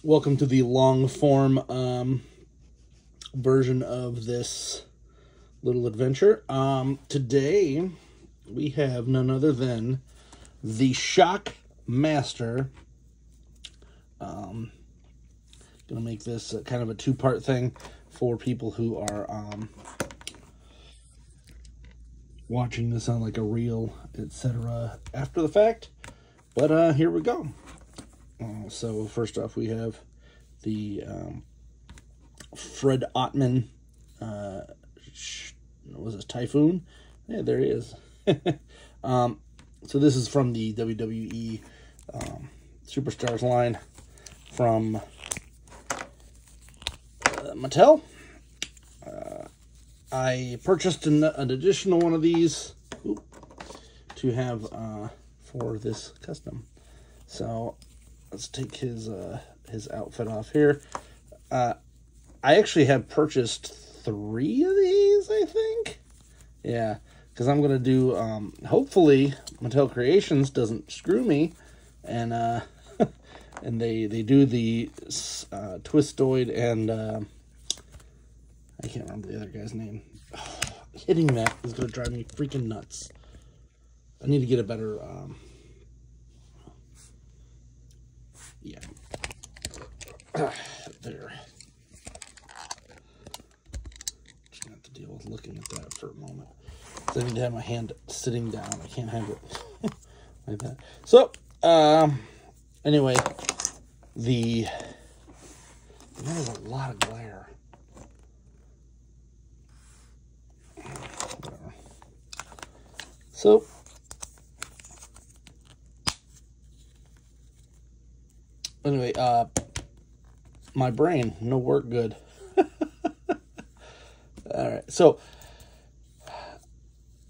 welcome to the long form version of this little adventure. Today we have none other than the Shockmaster. Gonna make this kind of a two-part thing for people who are watching this on like a reel, etc. after the fact. But here we go. So first off, we have the Fred Ottman, was this Typhoon? Yeah, there he is. So this is from the WWE Superstars line from Mattel. I purchased an additional one of these to have for this custom. So let's take his outfit off here. I actually have purchased 3 of these, I think. Yeah, because I'm going to do, hopefully, Mattel Creations doesn't screw me, and and they do the Twistoid and, I can't remember the other guy's name. Oh, hitting that is going to drive me freaking nuts. I need to get a better, yeah. There. Just gonna have to deal with looking at that for a moment. So I need to have my hand sitting down. I can't have it like that. So, anyway, there's a lot of glare. Whatever. So, anyway, my brain, no work good. Alright, so,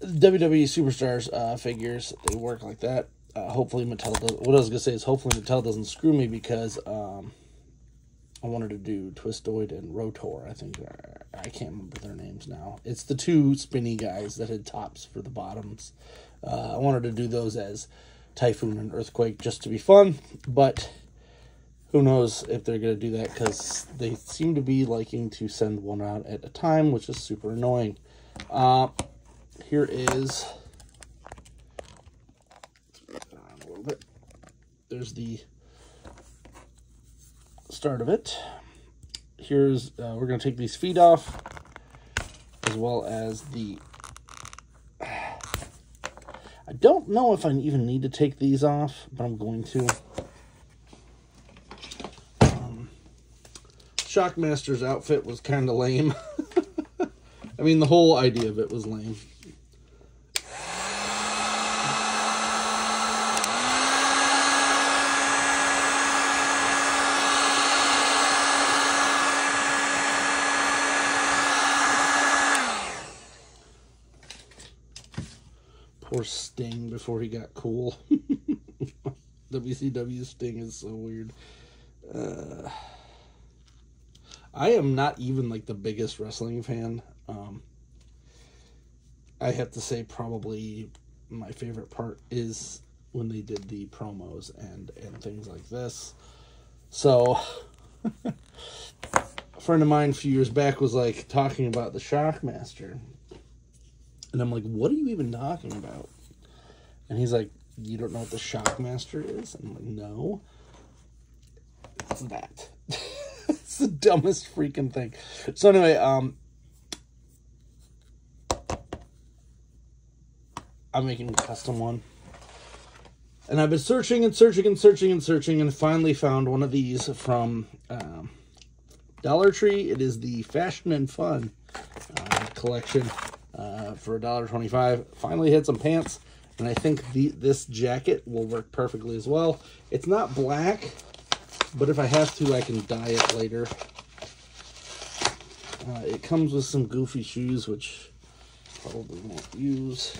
WWE Superstars figures, they work like that. Hopefully Mattel does, what I was going to say is hopefully Mattel doesn't screw me, because I wanted to do Twistoid and Rotor. I think, I can't remember their names now. It's the 2 spinny guys that had tops for the bottoms. I wanted to do those as Typhoon and Earthquake just to be fun, but who knows if they're going to do that, because they seem to be liking to send one out at a time, which is super annoying. Here is, a little bit. There's the start of it. Here's, we're going to take these feet off, as well as the, I don't know if I even need to take these off, but I'm going to. Shockmaster's outfit was kind of lame. I mean, the whole idea of it was lame. Poor Sting before he got cool. WCW Sting is so weird. I am not even like the biggest wrestling fan. I have to say probably my favorite part is when they did the promos and things like this. So a friend of mine a few years back was like talking about the Shockmaster. And I'm like, what are you even talking about? And he's like, you don't know what the Shockmaster is? I'm like, no. It's that. It's the dumbest freaking thing. So anyway, I'm making a custom one. And I've been searching and searching and searching and searching, and finally found one of these from Dollar Tree. It is the Fashion and Fun collection for $1.25. Finally hit some pants, and I think this jacket will work perfectly as well. It's not black, but if I have to, I can dye it later. It comes with some goofy shoes, which probably won't use.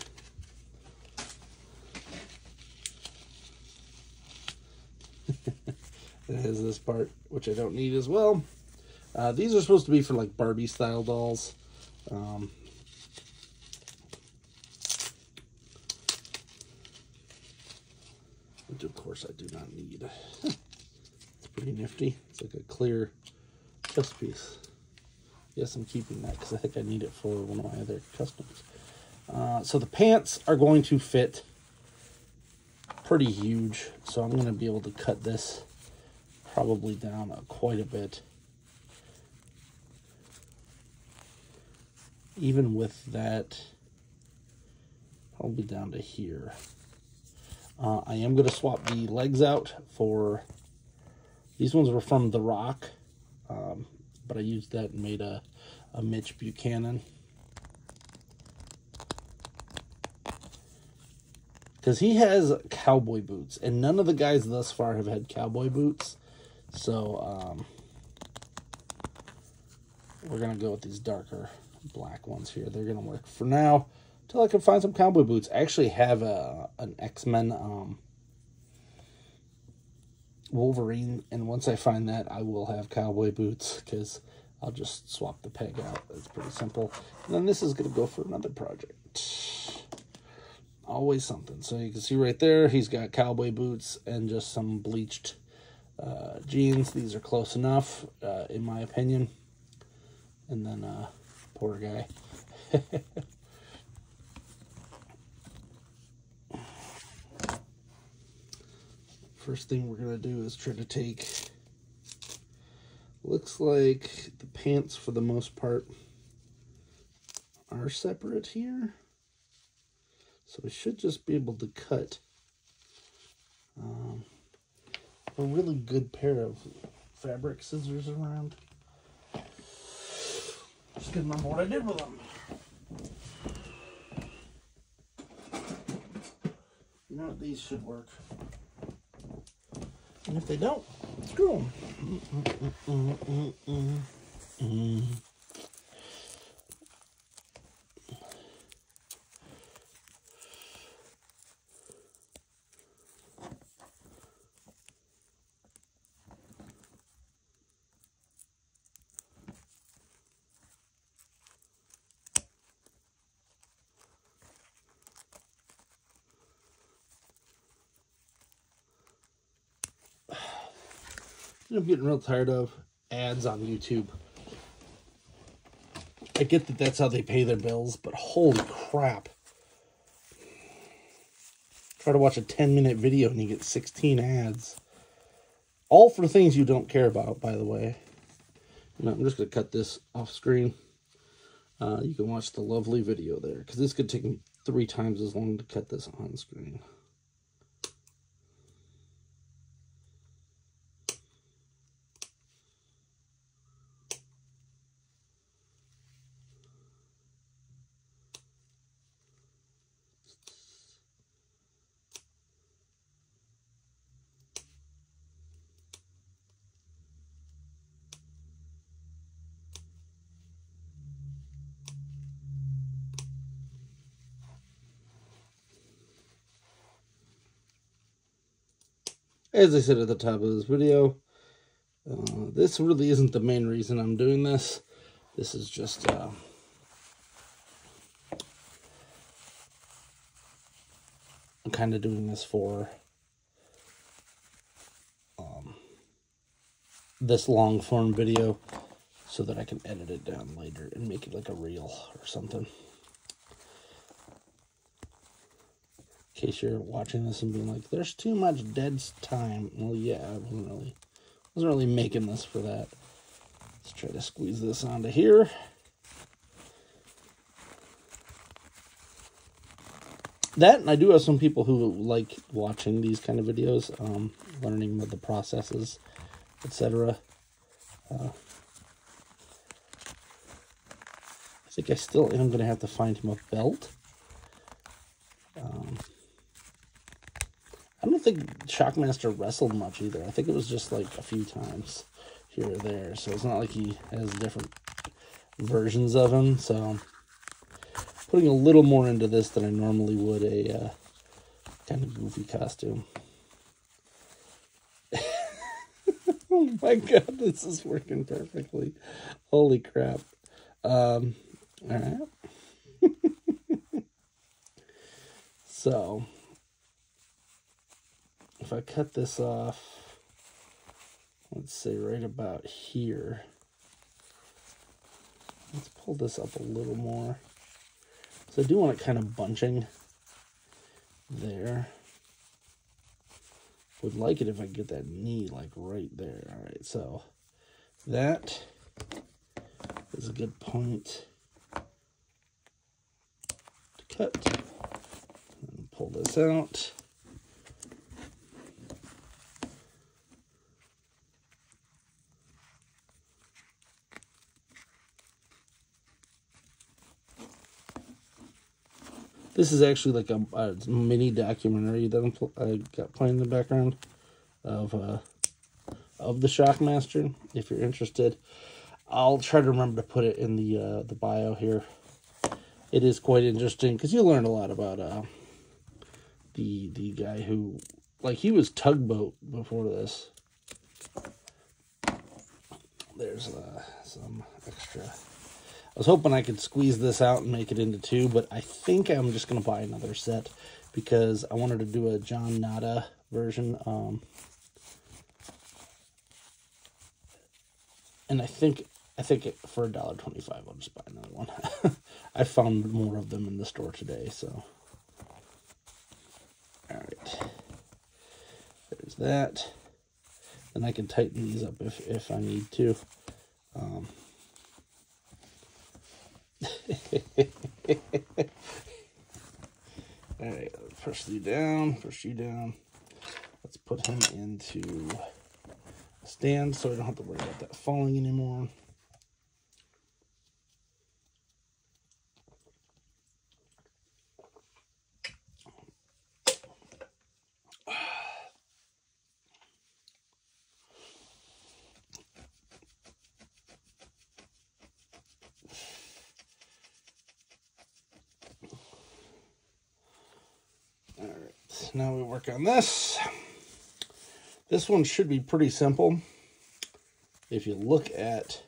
It has this part, which I don't need as well. These are supposed to be for like Barbie style dolls. Which of course I do not need. It's Pretty nifty. It's like a clear chest piece. Yes, I'm keeping that because I think I need it for one of my other customs. So the pants are going to fit pretty huge, so I'm going to be able to cut this probably down quite a bit. Even with that, probably down to here. I am going to swap the legs out for, these ones were from The Rock, but I used that and made a Mitch Buchanan. Because he has cowboy boots, and none of the guys thus far have had cowboy boots. So, we're going to go with these darker black ones here. They're going to work for now until I can find some cowboy boots. I actually have an X-Men Wolverine, and once I find that, I will have cowboy boots, because I'll just swap the peg out. It's pretty simple. And then this is going to go for another project. Always something. So you can see right there, he's got cowboy boots and just some bleached jeans. These are close enough, in my opinion. And then, poor guy. First thing we're going to do is try to take, looks like the pants for the most part are separate here. So we should just be able to cut a really good pair of fabric scissors around. Just couldn't remember what I did with them. You know what, these should work. And if they don't, screw them. I'm getting real tired of ads on YouTube. I get that that's how they pay their bills, but holy crap. Try to watch a 10-minute video and you get 16 ads. All for things you don't care about, by the way. No, I'm just going to cut this off screen. You can watch the lovely video there, because this could take me 3 times as long to cut this on screen. As I said at the top of this video, this really isn't the main reason I'm doing this. This is just I'm kind of doing this for this long form video so that I can edit it down later and make it like a reel or something. In case you're watching this and being like, there's too much dead time. Well, yeah, I wasn't really making this for that. Let's try to squeeze this onto here. That, and I do have some people who like watching these kind of videos, learning the processes, etc. I think I still am going to have to find him a belt. I don't think Shockmaster wrestled much either. I think it was just like a few times here or there. So it's not like he has different versions of him. So I'm putting a little more into this than I normally would a kind of goofy costume. Oh my god, this is working perfectly. Holy crap. Alright. So, if I cut this off let's say right about here. Let's pull this up a little more. So I do want it kind of bunching there. Would like it if I get that knee like right there. All right, so that is a good point to cut. And pull this out. This is actually like a mini documentary that I got playing in the background of the Shockmaster. If you're interested, I'll try to remember to put it in the bio here. It is quite interesting because you learn a lot about the guy who, like, he was Tugboat before this. There's some extra. I was hoping I could squeeze this out and make it into 2, but I think I'm just going to buy another set because I wanted to do a John Nada version. And I think for $1.25 I'll just buy another one. I found more of them in the store today, so. Alright. There's that. And I can tighten these up if I need to. Alright, push you down. Let's put him into a stand so I don't have to worry about that falling anymore. Alright, now we work on this. This one should be pretty simple. If you look at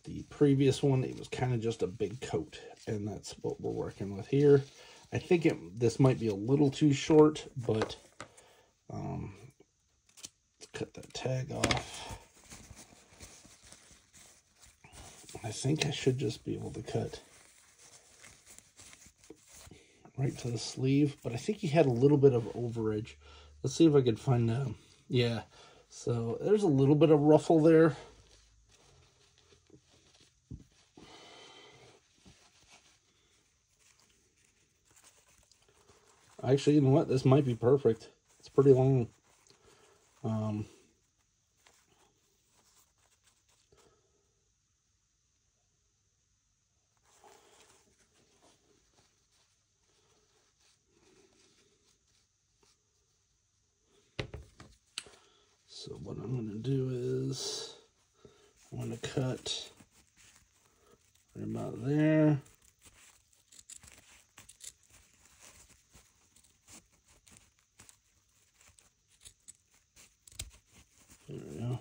the previous one, it was kind of just a big coat, and that's what we're working with here. I think this might be a little too short, but let's cut that tag off. I think I should just be able to cut right to the sleeve, but I think he had a little bit of overage. Let's see if I could find yeah, so there's a little bit of ruffle there. Actually, you know what? This might be perfect. It's pretty long. So what I'm going to do is I'm going to cut right about there. There we go.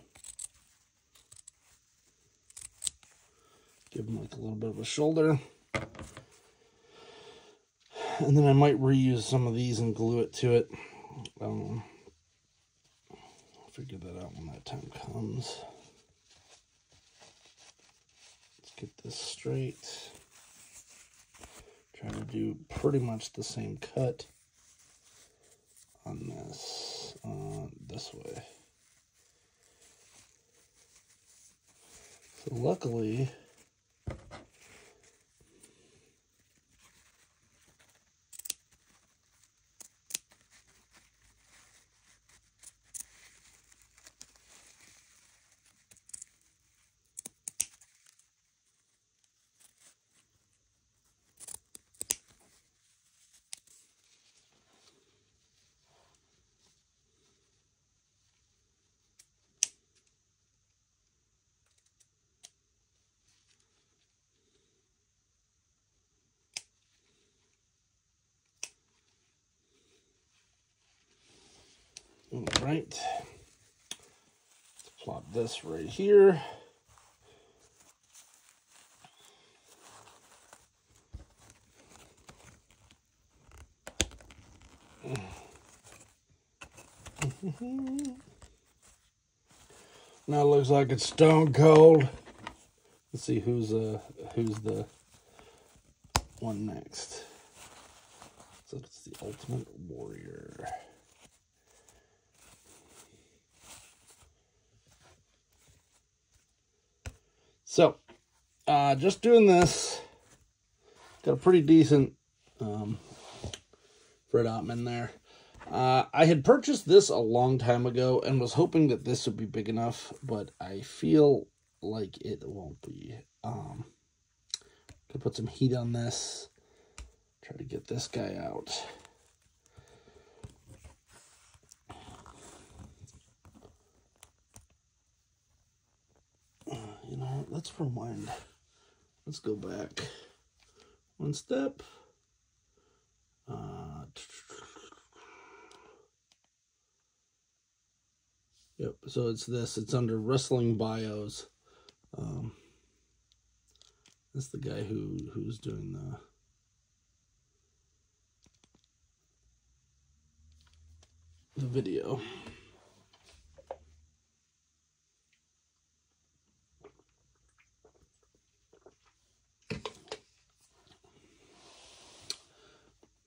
Give him like a little bit of a shoulder. And then I might reuse some of these and glue it to it. I'll figure that out when that time comes. Let's get this straight. Try to do pretty much the same cut on this way. So luckily, all right, let's plop this right here. Now it looks like it's Stone Cold. Let's see who's the one next. So it's the Ultimate Warrior. So, just doing this. Got a pretty decent Fred Ottman there. I had purchased this a long time ago and was hoping that this would be big enough, but I feel like it won't be. Gonna put some heat on this. Try to get this guy out. You know, let's rewind. Let's go back one step. Yep, so it's this. It's under Wrestling Bios. That's the guy who's doing the video.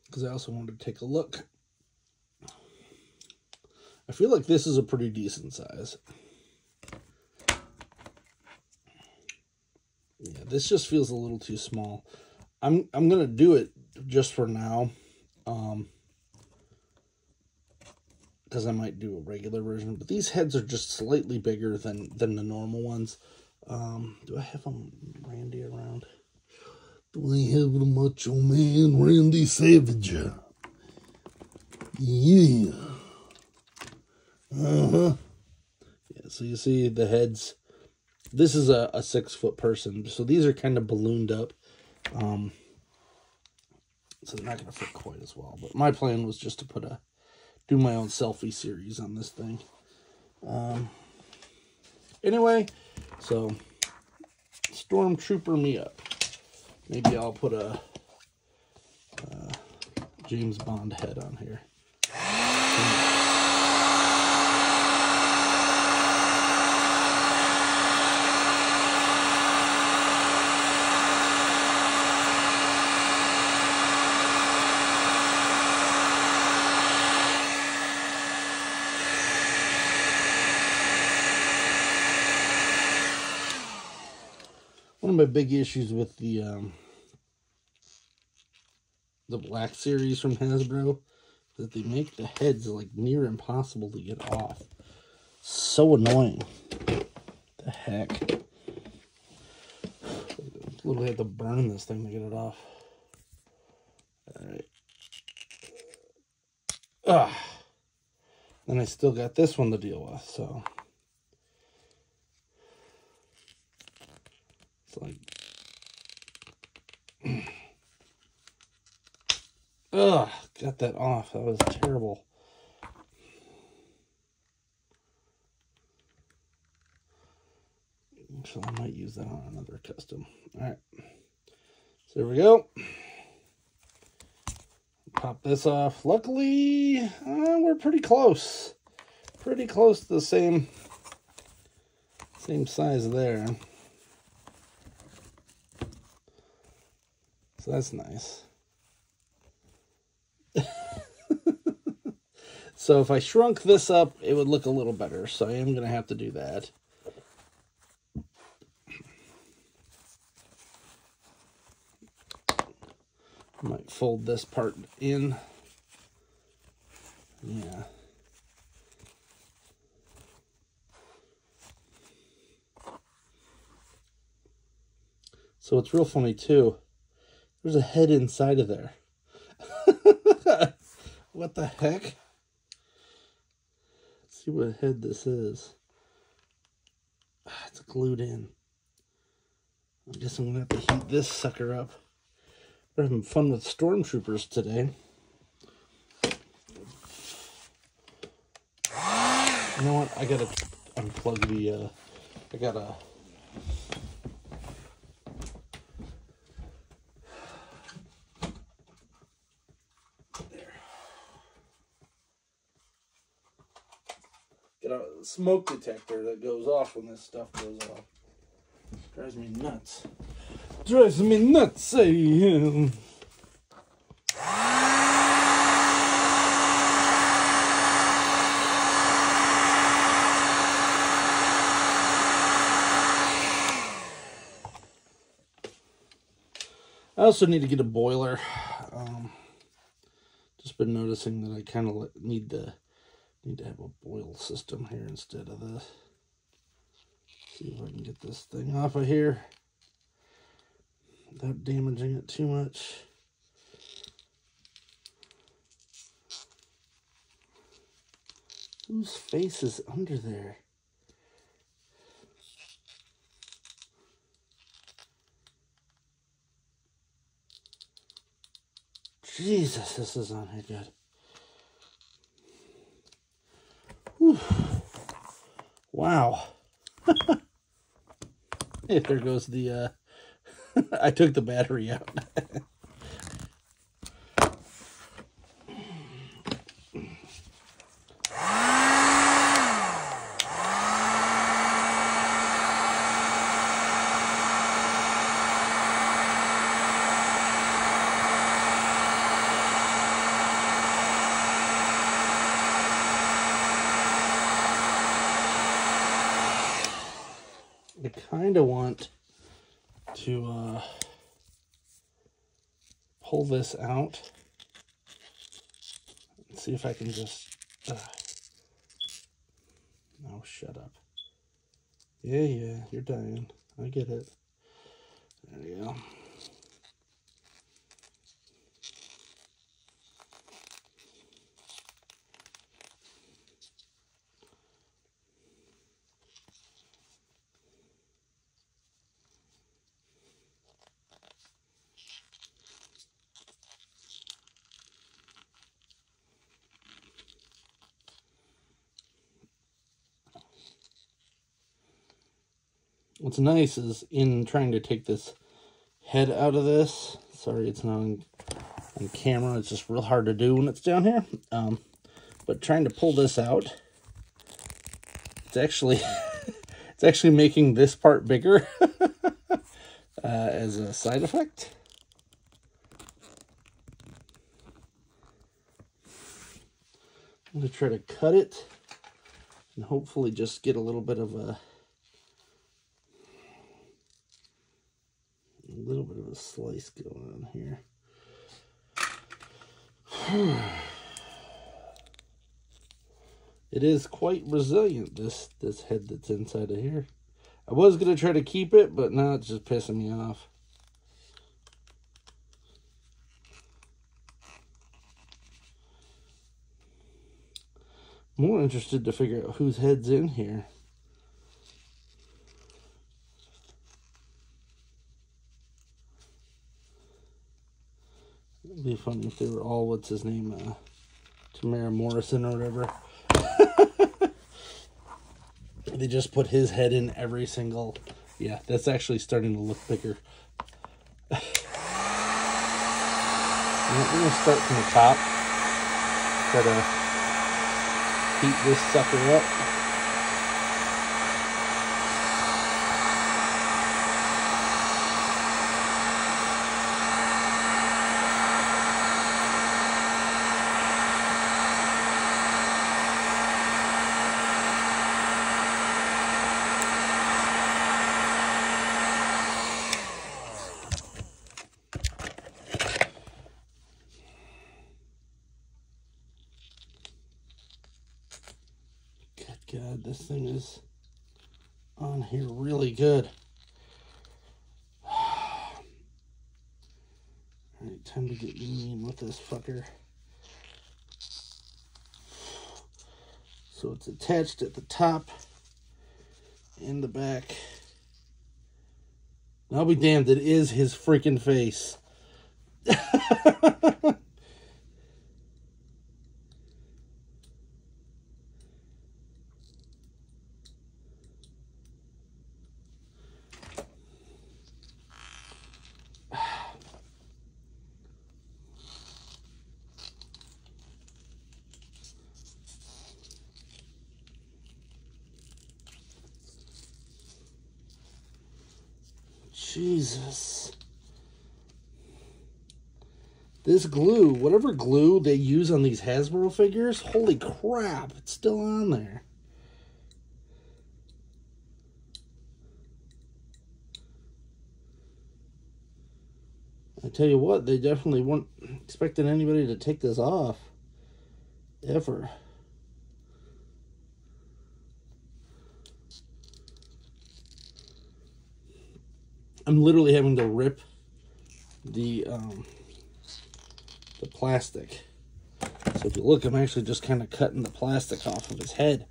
Because I also wanted to take a look. I feel like this is a pretty decent size. Yeah, this just feels a little too small. I'm gonna do it just for now. Because I might do a regular version, but these heads are just slightly bigger than the normal ones. Do I have Randy around? Do I have the Macho Man Randy Savage? Yeah. Yeah, so you see the heads. This is a 6-foot person, so these are kind of ballooned up. So they're not going to fit quite as well. But my plan was just to do my own selfie series on this thing. Anyway, so Stormtrooper me up. Maybe I'll put a James Bond head on here. One of my big issues with the Black Series from Hasbro is that they make the heads like near impossible to get off. So annoying. The heck. Literally have to burn this thing to get it off. Alright. Then I still got this one to deal with, so. It's like, got that off. That was terrible. So I might use that on another custom. All right. So there we go. Pop this off. Luckily, we're pretty close. Pretty close to the same size there. So that's nice. So if I shrunk this up, it would look a little better. So I am going to have to do that. I might fold this part in. Yeah. So it's real funny too. There's a head inside of there. What the heck? Let's see what head this is. It's glued in. I guess I'm going to have to heat this sucker up. We're having fun with Stormtroopers today. You know what? I got to unplug the... I got to... smoke detector that goes off when this stuff goes off. Drives me nuts. Drives me nuts, eh? I also need to get a boiler. Just been noticing that I kind of need to have a boil system here instead of this. See if I can get this thing off of here without damaging it too much. Whose face is under there? Jesus, this is on here good. Whew. Wow. Hey, there goes the, I took the battery out. I kind of want to pull this out and see if I can just no, shut up. Yeah, you're dying. I get it. There you go. What's nice is in trying to take this head out of this, sorry it's not on camera, it's just real hard to do when it's down here, but trying to pull this out, it's actually it's actually making this part bigger as a side effect. I'm going to try to cut it and hopefully just get a little bit of a slice going on here. It is quite resilient, this head that's inside of here. I was going to try to keep it, but now it's just pissing me off. More interested to figure out whose head's in here. It'd be funny if they were all, what's his name, Tamara Morrison or whatever. They just put his head in every single... Yeah, that's actually starting to look bigger. We're going to start from the top. Try to heat this sucker up. God, this thing is on here really good. Alright, time to get mean with this fucker. So it's attached at the top and the back. I'll be damned, it is his freaking face. Jesus. This glue, whatever glue they use on these Hasbro figures, holy crap, it's still on there. I tell you what, they definitely weren't expecting anybody to take this off. Ever. I'm literally having to rip the plastic. So if you look, I'm actually just kind of cutting the plastic off of his head.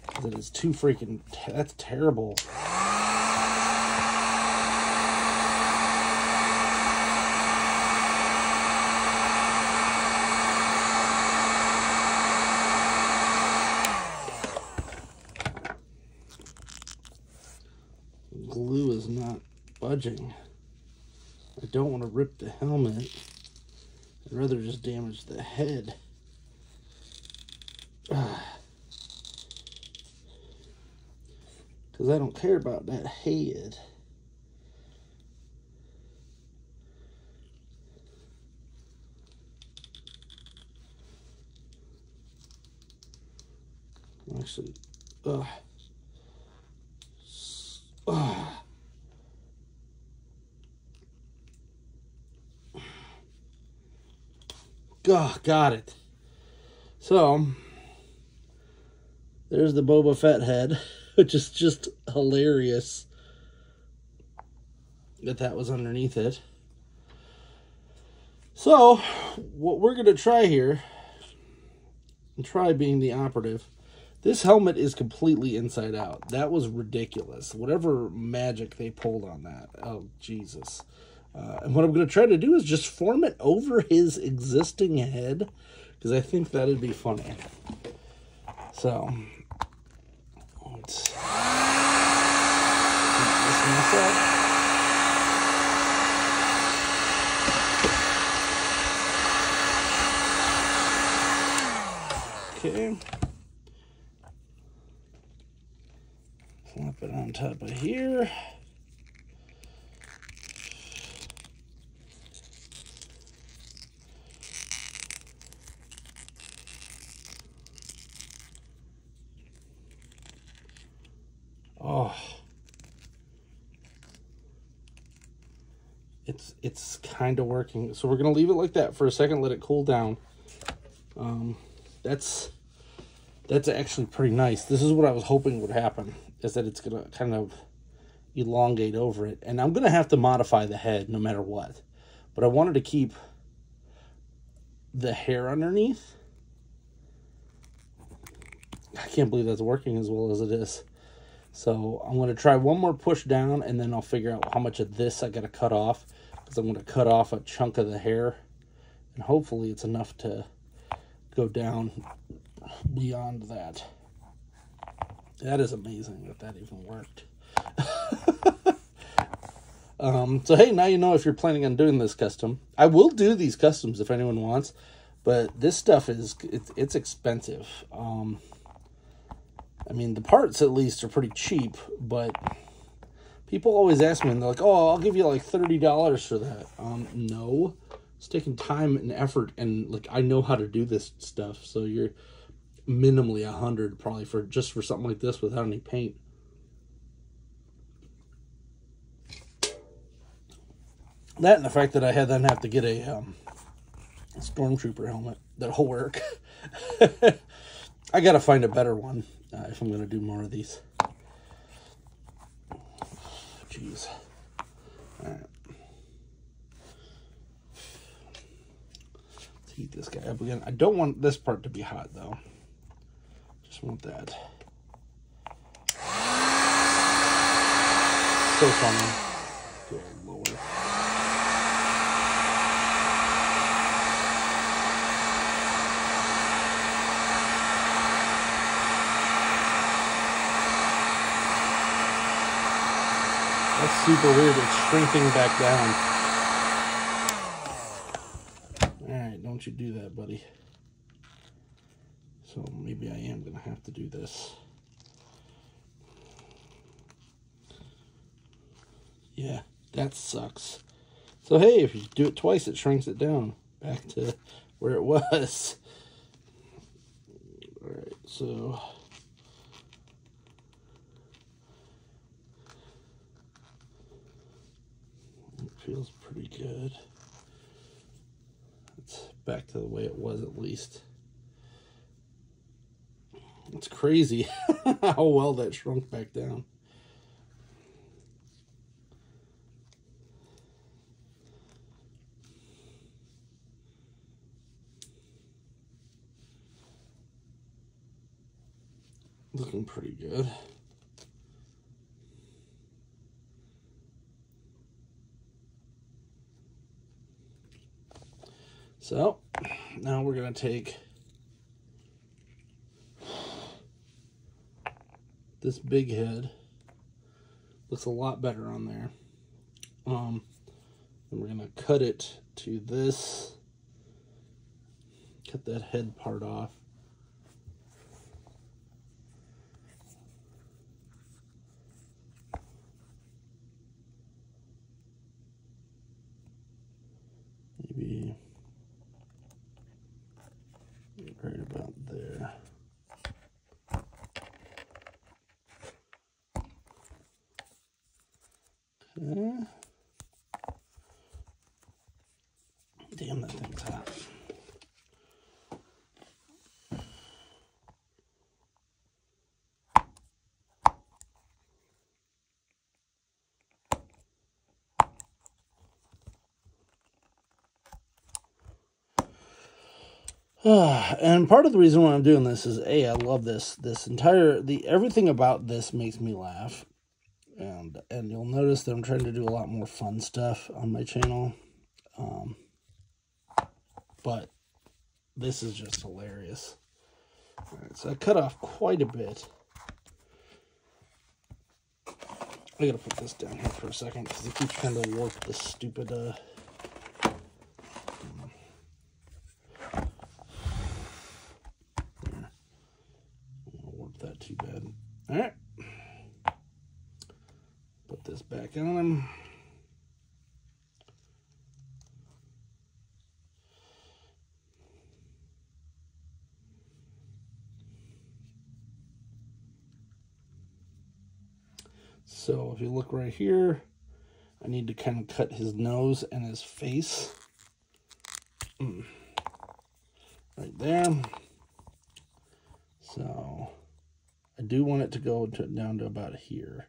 Because it is too freaking... That's terrible. Glue is not budging. I don't want to rip the helmet. I'd rather just damage the head. Because I don't care about that head. Actually, got it. So, there's the Boba Fett head, which is just hilarious that was underneath it. So, what we're going to try here, and try being the operative, this helmet is completely inside out. That was ridiculous. Whatever magic they pulled on that. Oh, Jesus. And what I'm going to try to do is just form it over his existing head, because I think that'd be funny. So, let's get this mess up. Okay. Flop it on top of here. Oh, it's kind of working. So we're gonna leave it like that for a second, let it cool down. That's actually pretty nice. This is what I was hoping would happen, is that it's gonna kind of elongate over it, and I'm gonna have to modify the head no matter what. But I wanted to keep the hair underneath. I can't believe that's working as well as it is. So I'm going to try one more push down, and then I'll figure out how much of this I got to cut off, because I'm going to cut off a chunk of the hair, and hopefully it's enough to go down beyond that. That is amazing that even worked. So hey, now you know if you're planning on doing this custom. I will do these customs if anyone wants, but this stuff it's expensive. I mean, the parts, at least, are pretty cheap, but people always ask me, and they're like, oh, I'll give you, like, $30 for that. No. It's taking time and effort, and, like, I know how to do this stuff, so you're minimally $100 probably just for something like this without any paint. That and the fact that I then have to get a Stormtrooper helmet that'll work. I gotta find a better one. If I'm going to do more of these. Jeez. Alright. Let's heat this guy up again. I don't want this part to be hot, though. Just want that. So funny. Go lower. That's super weird. It's shrinking back down. Alright, don't you do that, buddy. So maybe I am going to have to do this. Yeah, That sucks. So hey, if you do it twice, it shrinks it down back to where it was. Alright, so it feels pretty good. It's back to the way it was, at least. It's crazy how well that shrunk back down. Looking pretty good. So now we're going to take this big head. Looks a lot better on there. And we're going to cut it to this. Cut that head part off. Maybe right about there. Okay. Damn, that thing's hot. And part of the reason why I'm doing this is I love this everything about this makes me laugh, and you'll notice that I'm trying to do a lot more fun stuff on my channel, but this is just hilarious. All right, so I cut off quite a bit. I gotta put this down here for a second because it keeps trying to warp this stupid that too bad. All right, put this back on him. So if you look right here, I need to kind of cut his nose and his face. Right there. So I do want it to go down to about here.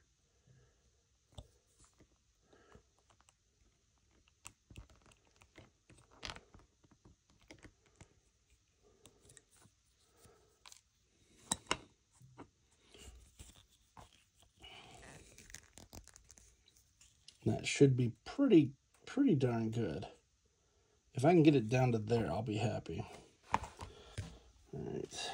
That should be pretty darn good. If I can get it down to there, I'll be happy. All right.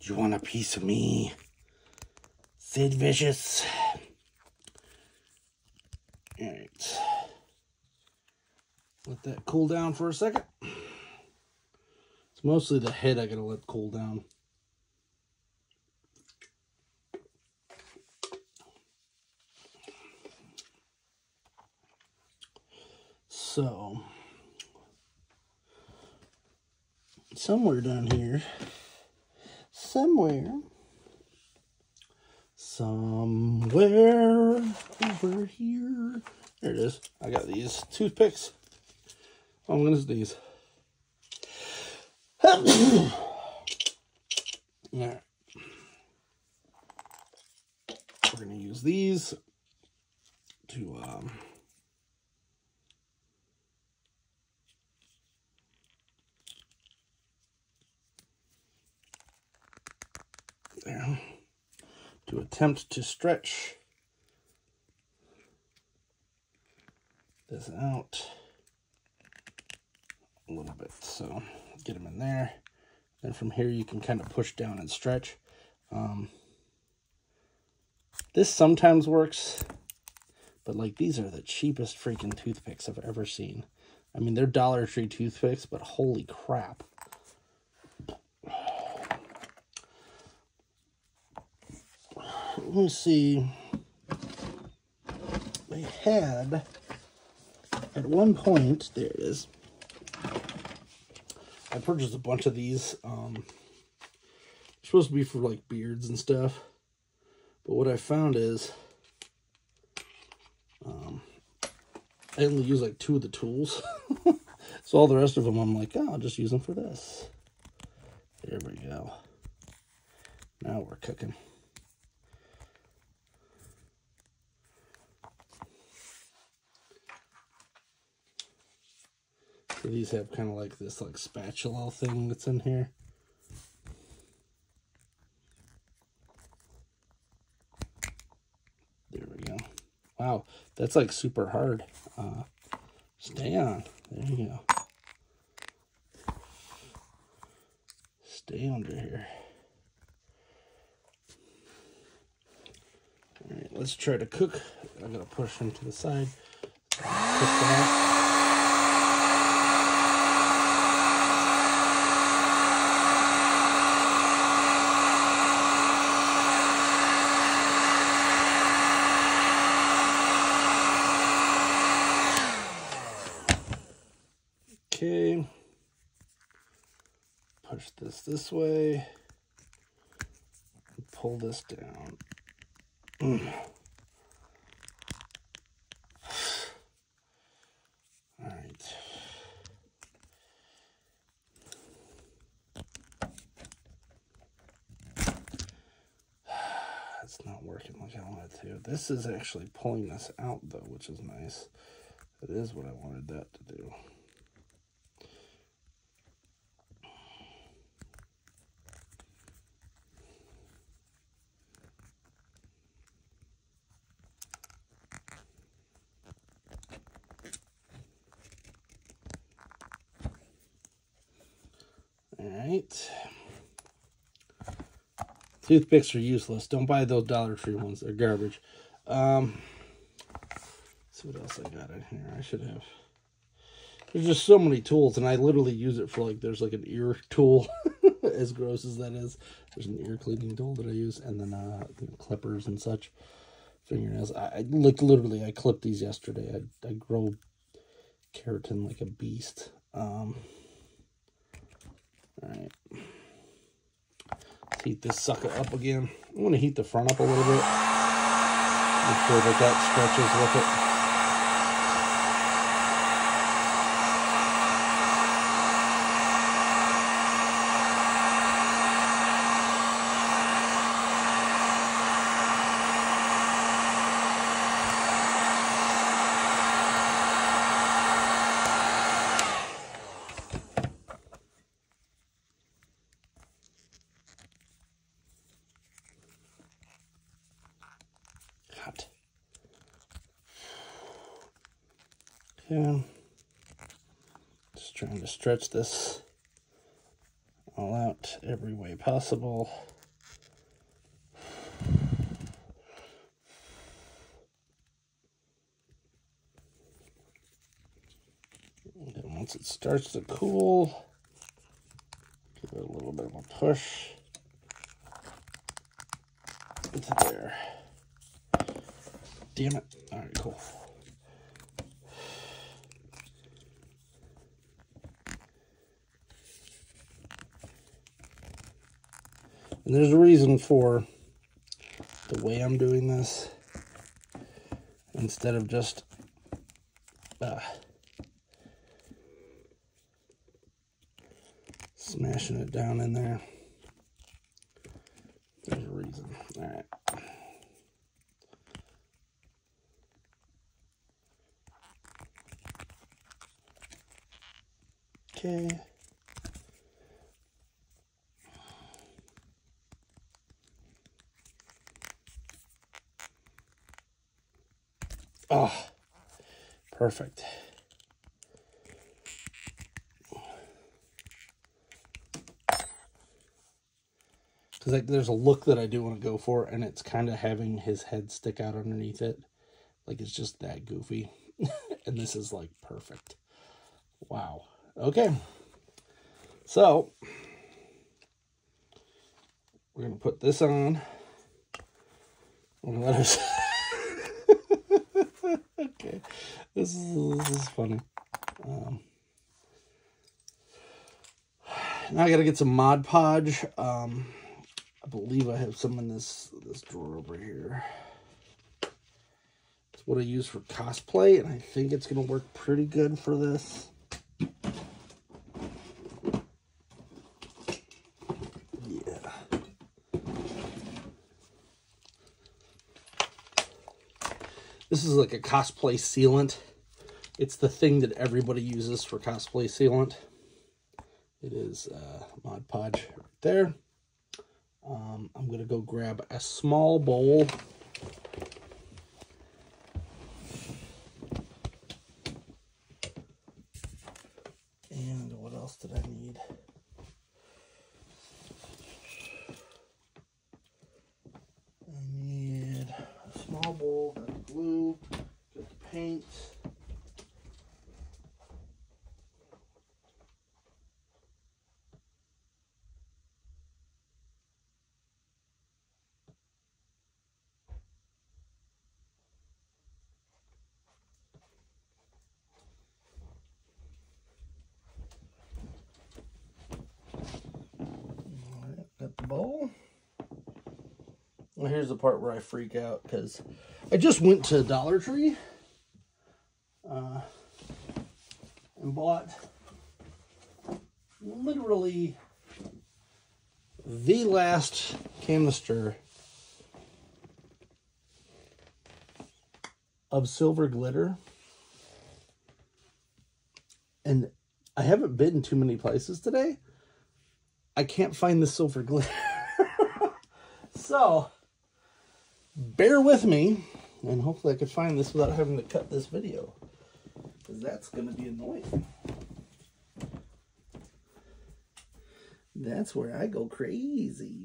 Do you want a piece of me, Sid Vicious? All right. Let that cool down for a second. It's mostly the head I gotta let cool down. So, somewhere down here, somewhere over here There it is. I got these toothpicks. Oh, I'm gonna these. All right. We're gonna use these to there, to attempt to stretch this out a little bit. So get them in there. Then from here you can kind of push down and stretch. This sometimes works, but like these are the cheapest freaking toothpicks I've ever seen. I mean, they're Dollar Tree toothpicks, but holy crap. Let me see. They had, at one point, there it is. I purchased a bunch of these. They're supposed to be for like beards and stuff. But what I found is, I only use like 2 of the tools. So all the rest of them, I'm like, oh, I'll just use them for this. There we go. Now we're cooking. So these have kind of like this like spatula thing that's in here. There we go. Wow, that's like super hard. Stay on. There you go. Stay under here. All right, let's try to cook. I'm gonna push him to the side. Cook that. Okay, push this way, pull this down. All right. It's not working like I wanted to. This is actually pulling this out though, which is nice. It is what I wanted that to do. Right. Toothpicks are useless. Don't buy those Dollar Tree ones. They're garbage. Let's see what else I got in here. I should have. There's just so many tools, and I literally use it for like, there's like an ear tool, as gross as that is. There's an ear cleaning tool that I use, and then clippers and such. Fingernails. I like literally, I clipped these yesterday. I grow keratin like a beast. All right. Let's heat this sucker up again. I'm going to heat the front up a little bit. Make sure that stretches with it. Okay, just trying to stretch this all out every way possible. And then once it starts to cool, give it a little bit of a push into there. Damn it. All right, cool. And there's a reason for the way I'm doing this. Instead of just Smashing it down in there. There's a reason. All right. Okay. Oh, perfect. Because like, there's a look that I do want to go for, and it's kind of having his head stick out underneath it. Like, it's just that goofy. And this is, like, perfect. Wow. Okay. So, we're going to put this on. Let us... Okay. This is funny. Now I got to get some Mod Podge. I believe I have some in this drawer over here. It's what I use for cosplay, and I think it's going to work pretty good for this. Yeah. This is like a cosplay sealant. It's the thing that everybody uses for cosplay sealant. It is Mod Podge right there. I'm going to go grab a small bowl. And what else did I need? I need a small bowl, got the glue, got the paint. Got the bowl. Well, here's the part where I freak out because I just went to Dollar Tree and bought literally the last canister of silver glitter, and I haven't been too many places today. I can't find the silver glitter. So, bear with me, and hopefully I can find this without having to cut this video, because that's going to be annoying. That's where I go crazy.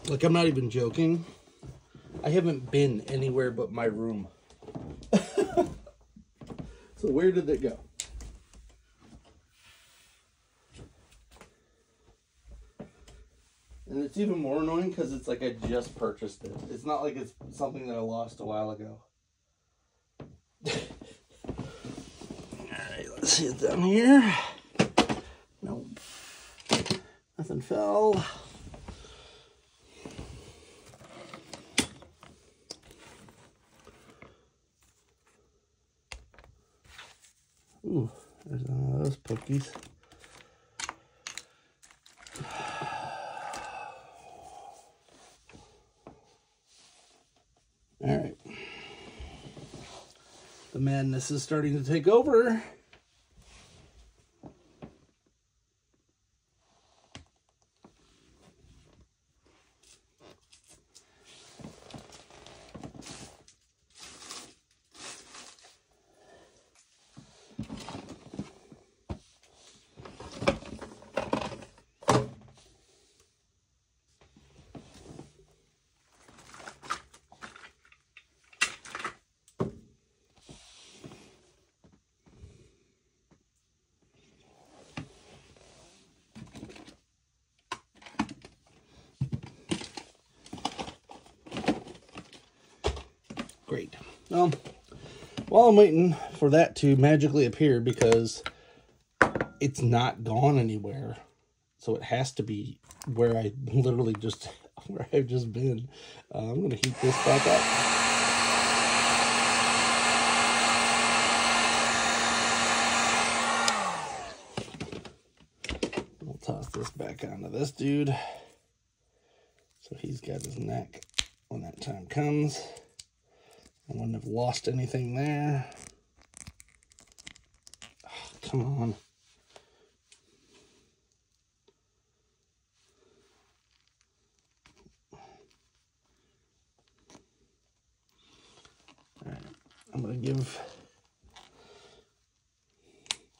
Like, I'm not even joking. I haven't been anywhere but my room. So where did it go? And it's even more annoying because it's like I just purchased it. It's not like it's something that I lost a while ago. Alright, let's see it down here. Nope. Nothing fell. Ooh, there's one of those cookies. All right. The madness is starting to take over. Well, while I'm waiting for that to magically appear, because it's not gone anywhere, so it has to be where I literally just, where I've just been. I'm going to heat this back up. We'll toss this back onto this dude, so he's got his neck when that time comes. I wouldn't have lost anything there. Oh, come on. All right, I'm going to give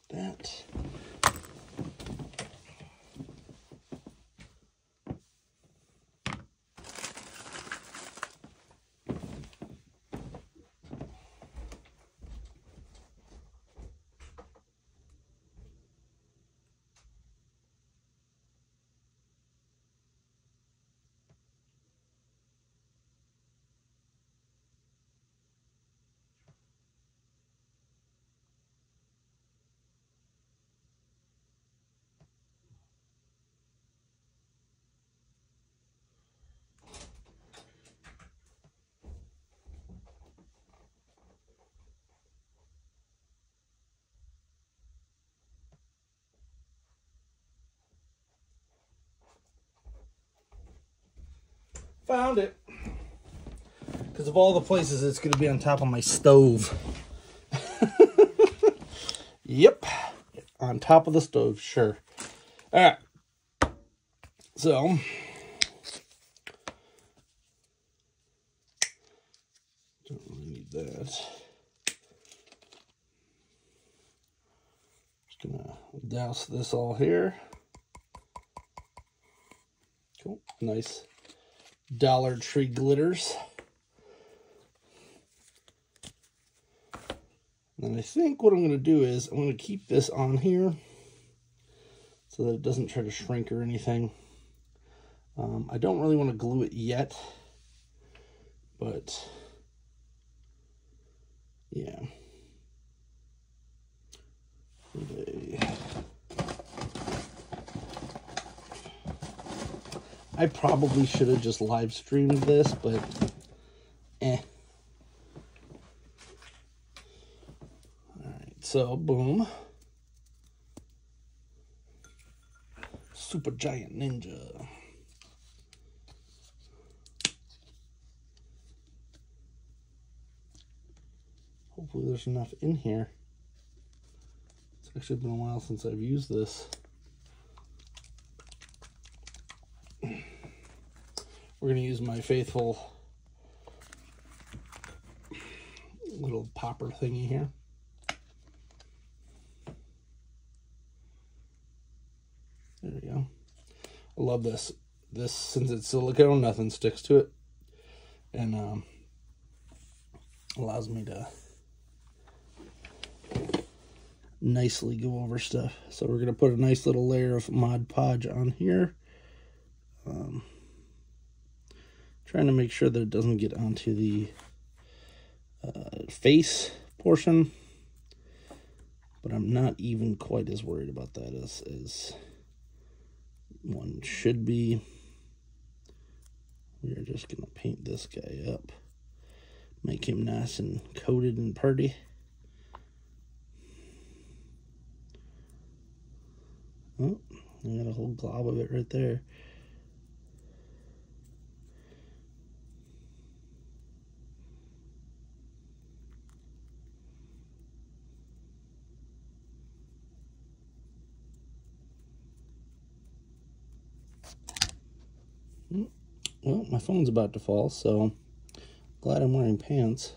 that. Found it. Because of all the places it's going to be on top of my stove. Yep. On top of the stove, sure. Alright. So. Don't really need that. Just going to douse this all here. Cool. Nice Dollar Tree glitters. And I think what I'm going to do is I'm going to keep this on here so that it doesn't try to shrink or anything. I don't really want to glue it yet, but yeah. I probably should have just live streamed this, but Alright, so boom. Super Giant Ninja. Hopefully there's enough in here. It's actually been a while since I've used this. We're going to use my faithful little popper thingy here. There we go. I love this. This, since it's silicone, nothing sticks to it. And allows me to nicely go over stuff. So we're going to put a nice little layer of Mod Podge on here. Trying to make sure that it doesn't get onto the face portion, but I'm not even quite as worried about that as one should be. We are just going to paint this guy up, make him nice and coated and pretty. Oh, I got a whole glob of it right there. Well, my phone's about to fall, so glad I'm wearing pants.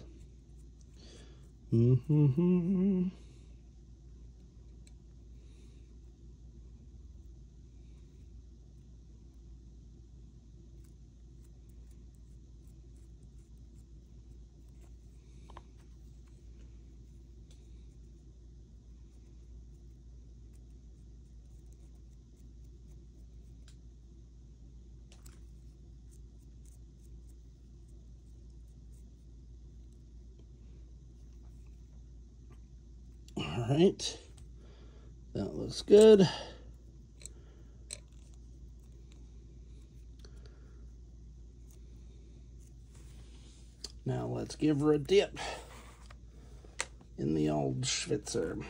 All right, that looks good. Now let's give her a dip in the old Schwitzer.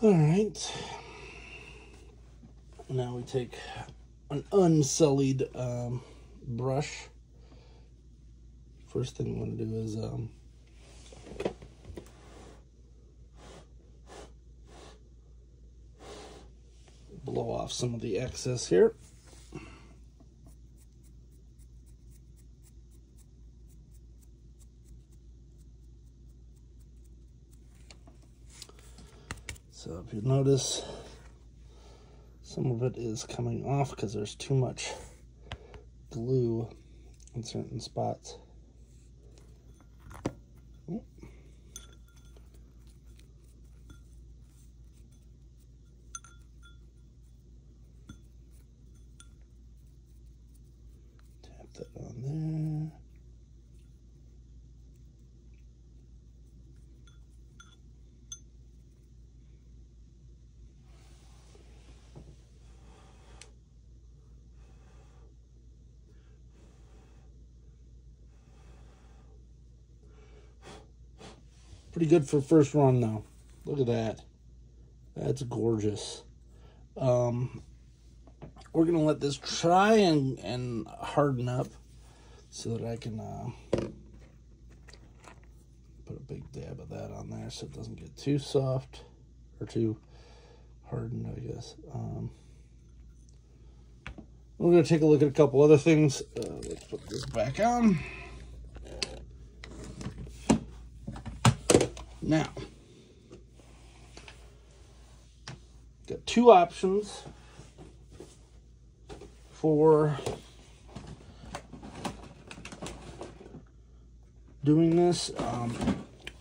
All right, now we take an unsullied brush. First thing I'm going to do is blow off some of the excess here. So if you notice, some of it is coming off because there's too much glue in certain spots. Tap that on there. Pretty good for first run though. Look at that. That's gorgeous. We're gonna let this try and harden up so that I can put a big dab of that on there so it doesn't get too soft or too hardened, I guess. We're gonna take a look at a couple other things. Let's put this back on. Now, got two options for doing this.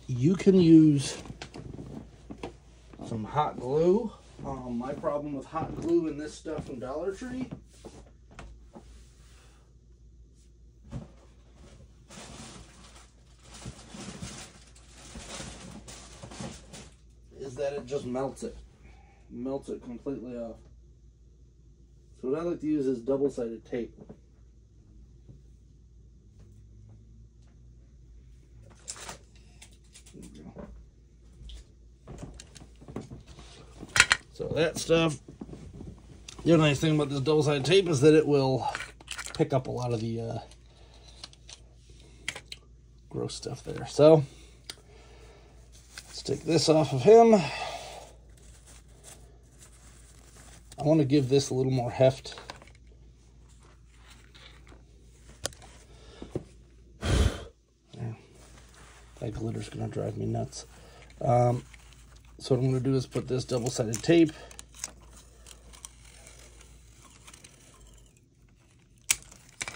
You can use some hot glue. My problem with hot glue in this stuff from Dollar Tree is that it just melts it completely off. So what I like to use is double-sided tape. There we go. So that stuff, the other nice thing about this double-sided tape is that it will pick up a lot of the gross stuff there. So let's take this off of him. I want to give this a little more heft. There. That glitter's going to drive me nuts. So what I'm going to do is put this double-sided tape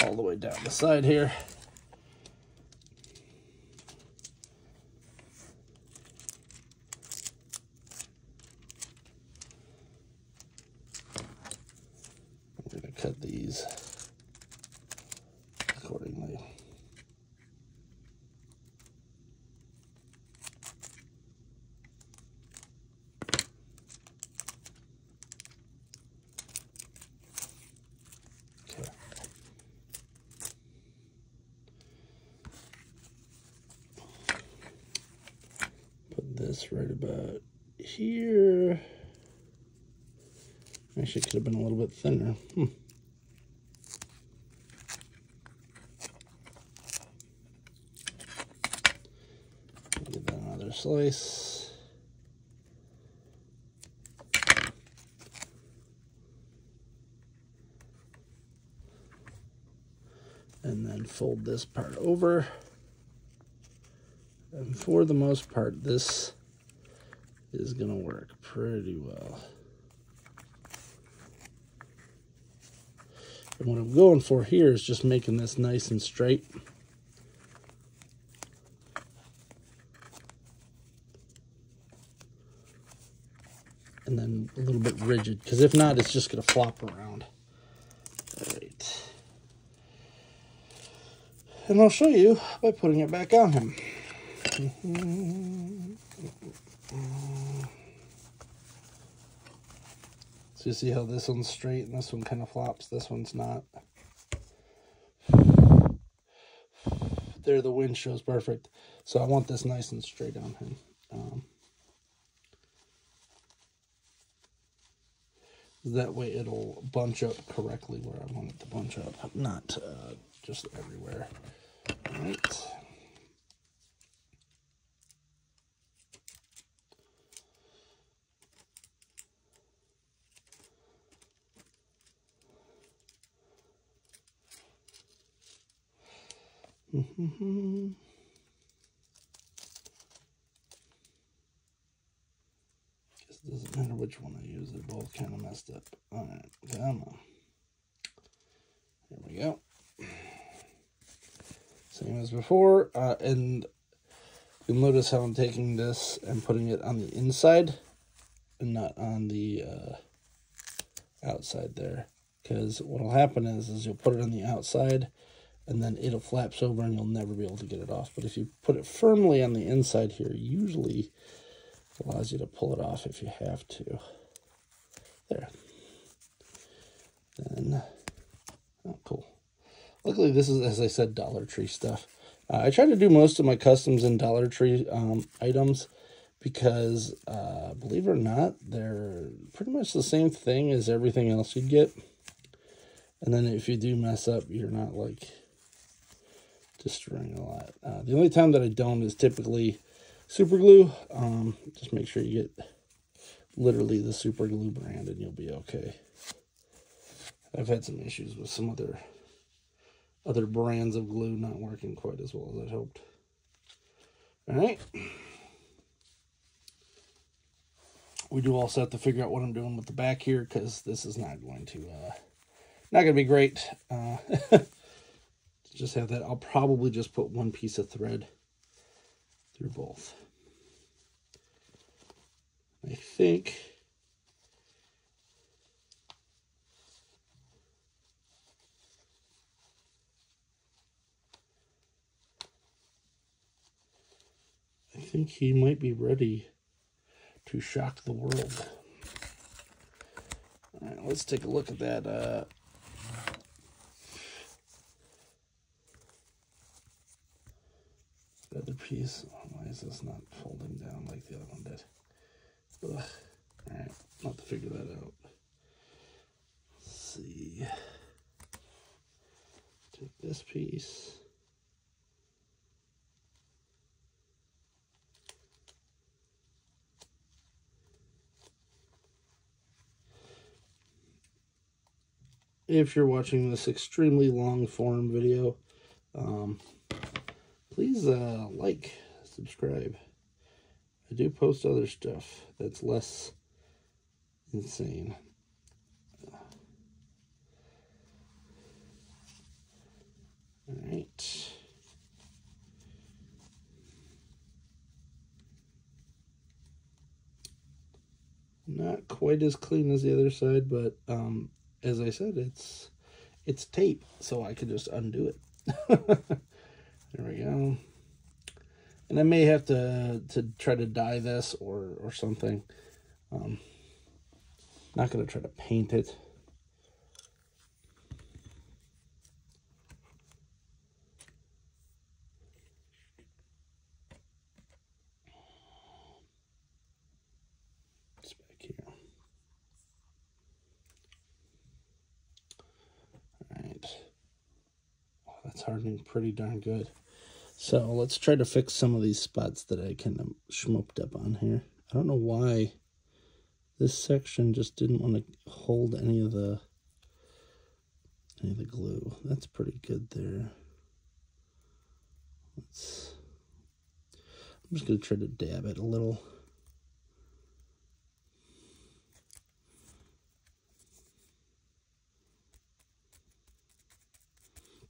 all the way down the side here. I'm going to cut these accordingly. Okay. Put this right about here. Actually, it could have been a little bit thinner. Give that another slice. and then fold this part over. And for the most part, this is going to work pretty well. And what I'm going for here is just making this nice and straight. And then a little bit rigid, because if not, it's just going to flop around. All right. And I'll show you by putting it back on him. So you see how this one's straight and this one kind of flops, this one's not. There, the wind shows perfect. So I want this nice and straight on him. That way it'll bunch up correctly where I want it to bunch up, not just everywhere. All right. Guess it doesn't matter which one I use, they're both kind of messed up. All right, come on. Here we go. Same as before, and you'll notice how I'm taking this and putting it on the inside and not on the outside there. Because what will happen is you'll put it on the outside and then it'll flaps over and you'll never be able to get it off. But if you put it firmly on the inside here, usually allows you to pull it off if you have to. There. Then, oh, cool. Luckily, this is, as I said, Dollar Tree stuff. I try to do most of my customs in Dollar Tree items because, believe it or not, they're pretty much the same thing as everything else you'd get. And then if you do mess up, you're not, like, destroying a lot. The only time that I don't is typically super glue. Just make sure you get literally the super glue brand and you'll be okay. I've had some issues with some other brands of glue not working quite as well as I'd hoped. All right. We do also have to figure out what I'm doing with the back here because this is not going to be great. Just have that. I'll probably just put one piece of thread through both. I think he might be ready to shock the world. All right, let's take a look at that. Other piece. Why is this not folding down like the other one did? Ugh. All right, I'll have to figure that out. Let's see. Take this piece. If you're watching this extremely long form video, please like, subscribe. I do post other stuff that's less insane. All right. Not quite as clean as the other side, but as I said, it's tape, so I could just undo it. There we go. And I may have to try to dye this or something. Not going to try to paint it. It's back here. All right. Oh, that's hardening pretty darn good. So let's try to fix some of these spots that I kind of schmooped up on here. I don't know why this section just didn't want to hold any of the any of the glue. That's pretty good there. I'm just going to try to dab it a little.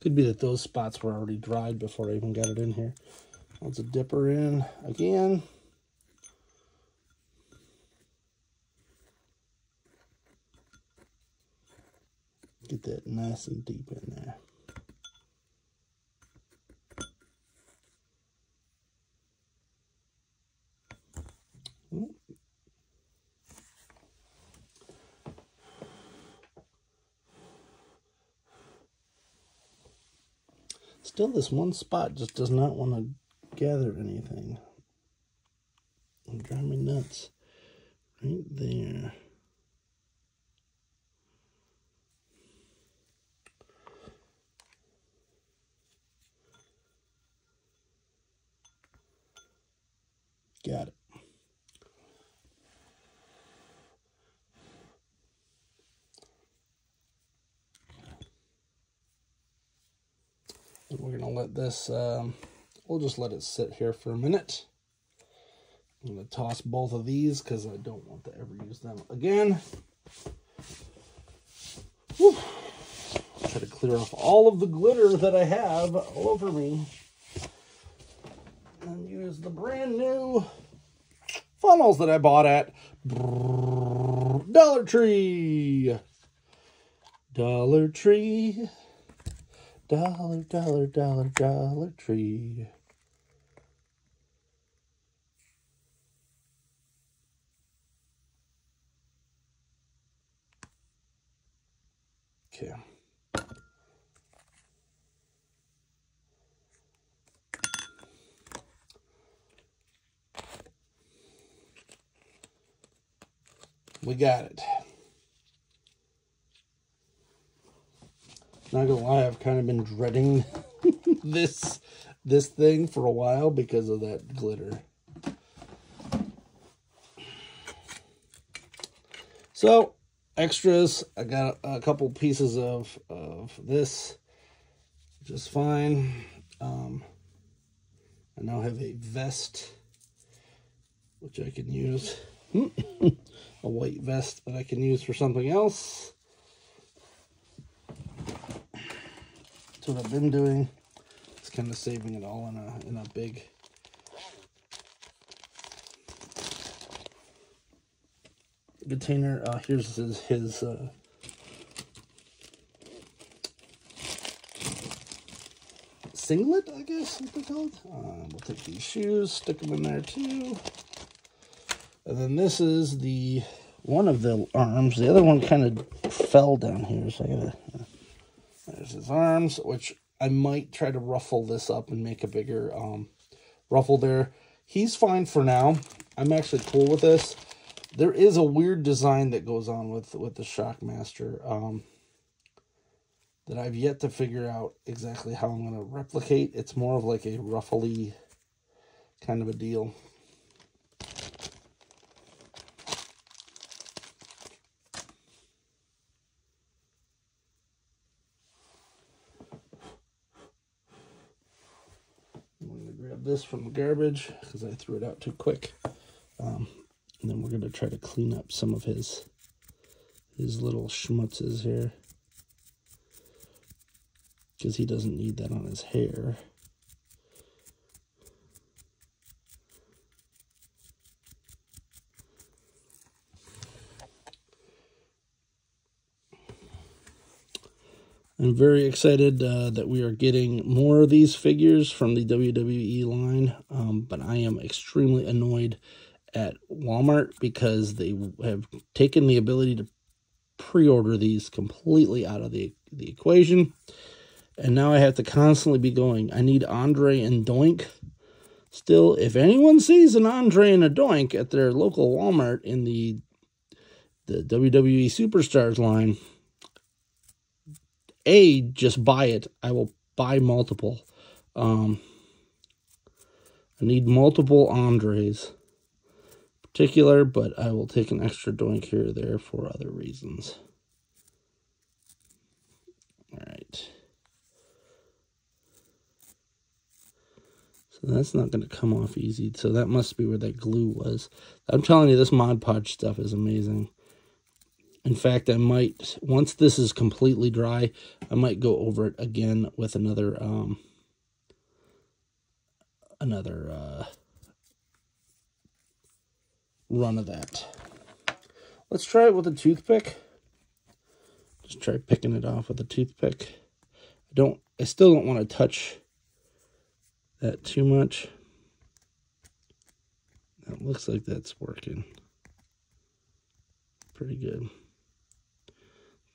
Could be that those spots were already dried before I even got it in here. Let's dip her in again. Get that nice and deep in there. Still, this one spot just does not want to gather anything. It'll drive me nuts. Right there. Got it. And we're going to let this, we'll just let it sit here for a minute. I'm going to toss both of these because I don't want to ever use them again. Whew. Try to clear off all of the glitter that I have all over me. And use the brand new funnels that I bought at Dollar Tree. Dollar Tree. Dollar Tree. Okay. We got it. Not gonna lie, I've kind of been dreading this thing for a while because of that glitter. So, extras, I got a couple pieces of this, just fine. I now have a vest, which I can use. A white vest that I can use for something else. That's what I've been doing. It's kind of saving it all in a big container. Here's his singlet, I guess what they're called. We'll take these shoes, stick them in there too. And then this is the one of the arms. The other one kind of fell down here, so I gotta. There's his arms, which I might try to ruffle this up and make a bigger ruffle there. He's fine for now. I'm actually cool with this. There is a weird design that goes on with the Shockmaster that I've yet to figure out exactly how I'm going to replicate. It's more of like a ruffly kind of a deal. I'm going to grab this from the garbage because I threw it out too quick. And then we're going to try to clean up some of his little schmutzes here, because he doesn't need that on his hair. I'm very excited that we are getting more of these figures from the WWE line, but I am extremely annoyed at Walmart because they have taken the ability to pre-order these completely out of the equation. And now I have to constantly be going, I need Andre and Doink. Still, if anyone sees an Andre and a Doink at their local Walmart in the WWE Superstars line, just buy it. I will buy multiple. I need multiple Andres. Particular, but I will take an extra Doink here or there for other reasons. All So that's not going to come off easy. So that must be where that glue was. I'm telling you, this Mod Podge stuff is amazing. In fact, I might, once this is completely dry, I might go over it again with another run of that. Let's try it with a toothpick. Just try picking it off with a toothpick. I still don't want to touch that too much. That looks like that's working pretty good.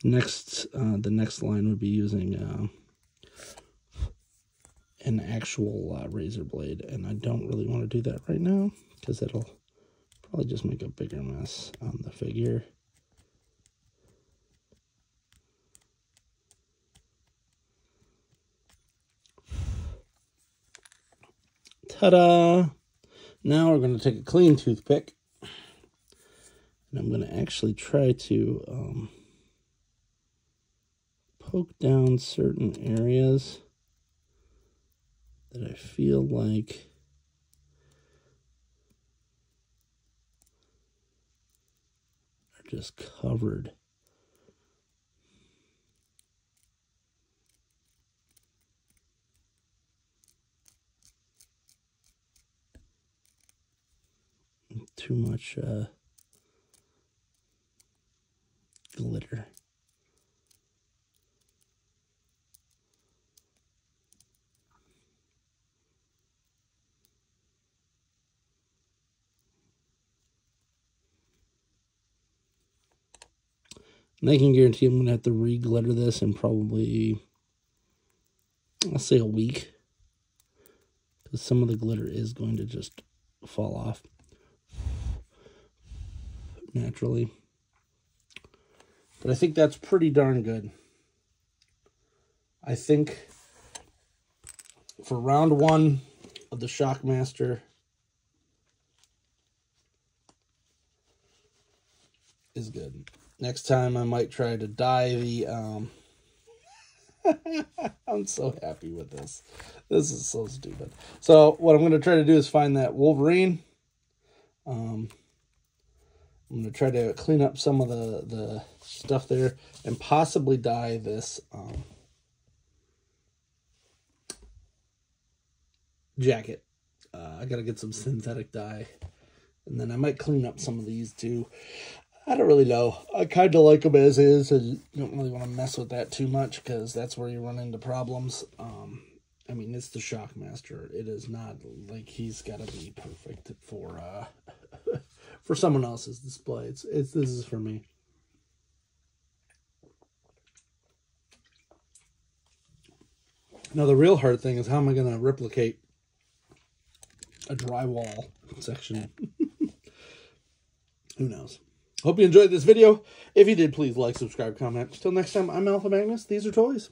Next, the next line would be using an actual razor blade, and I don't really want to do that right now because it'll probably just make a bigger mess on the figure. Ta-da! Now we're going to take a clean toothpick, and I'm going to actually try to poke down certain areas that I feel like are just covered. Too much glitter. And I can guarantee I'm going to have to re-glitter this in probably, I'll say a week. Because some of the glitter is going to just fall off naturally. But I think that's pretty darn good. I think for round one of the Shockmaster is good. Next time I might try to dye the I'm so happy with this. This is so stupid. So what I'm going to try to do is find that Wolverine. I'm going to try to clean up some of the stuff there and possibly dye this jacket. I got to get some synthetic dye. And then I might clean up some of these too. I don't really know. I kind of like them as is, and you don't really want to mess with that too much because that's where you run into problems. I mean, it's the Shockmaster. It is not like he's got to be perfect for for someone else's display. This is for me. Now the real hard thing is how am I going to replicate a drywall section? Who knows? Hope you enjoyed this video. If you did, please like, subscribe, comment. Until next time, I'm Alpha Magnus. These are toys.